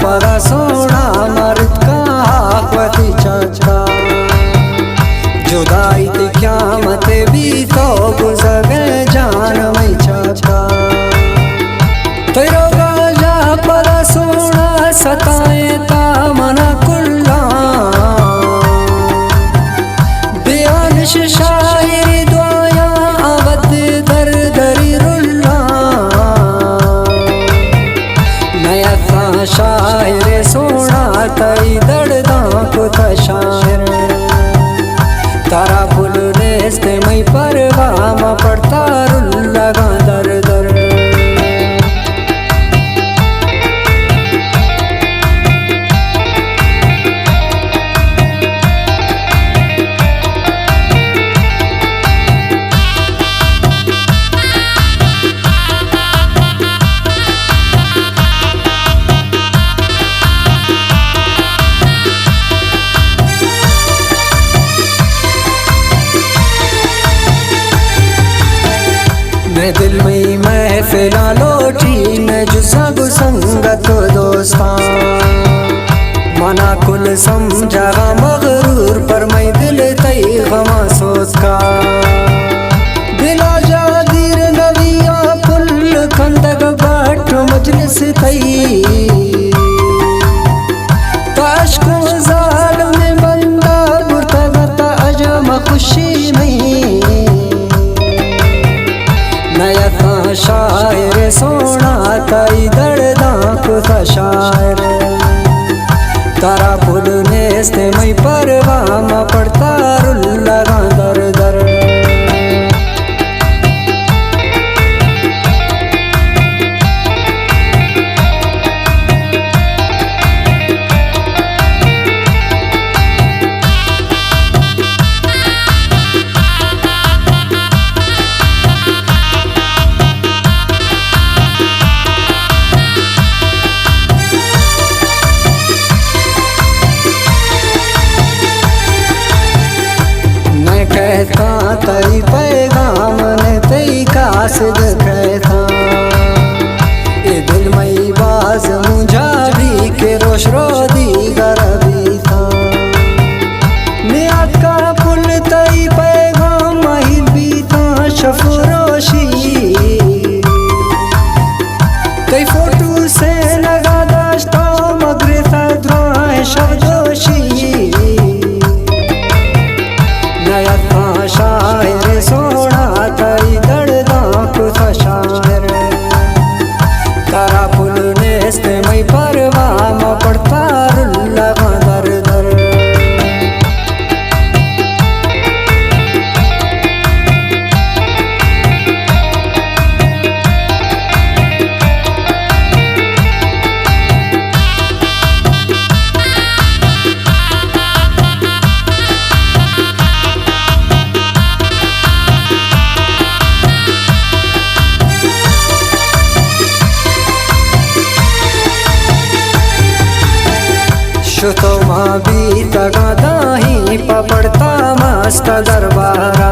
परा सोना मर्द का आखवती चचा जुदाई थी क्या मत भी तो गुजर गए जान में चचा तेरो गाजा परा सोना सताए ता मना कुल्ला बेअनिश शायरी दुआया अवध दर दरी रुल्ला नया था शायर सोना तई दर्दा को था शायर तारा फुल नेस्ते मई परवाम पड़ता रुल्ला दर दर मैं दिल में महफिला लोटी मैं जुसा संगत दोस्तां मना कुल समझा मगरूर पर मैं दिल तई गमा सोच का दिला जादीर नविया पुल खंदक बाट मजलिस तई ताश को जाल में बंदा बुरतगत अजम खुशी में नया था शायर सोना तई दर्दा को था शायर तारा फुल नेस्ते मई परवाम पड़ता रुल्ला दर दर कहता तई पैगाम ने तई कासिद कहता ये दिल मई बाज मुझावी के रोश रोदी गरबी था नियत का पुल तई पैगाम मही भी था शफरोशी तई फोटो से लगा दाश्ता मगरे था द्रोह शब्दोशी नया था शायर सोना तई दर्दा को था शायर तारा फुल नेस्ते मई परवाम पड़ता रुल्ला दर दर शुतो माँ भी तगा दाही पपड़ता मस्त दरबारा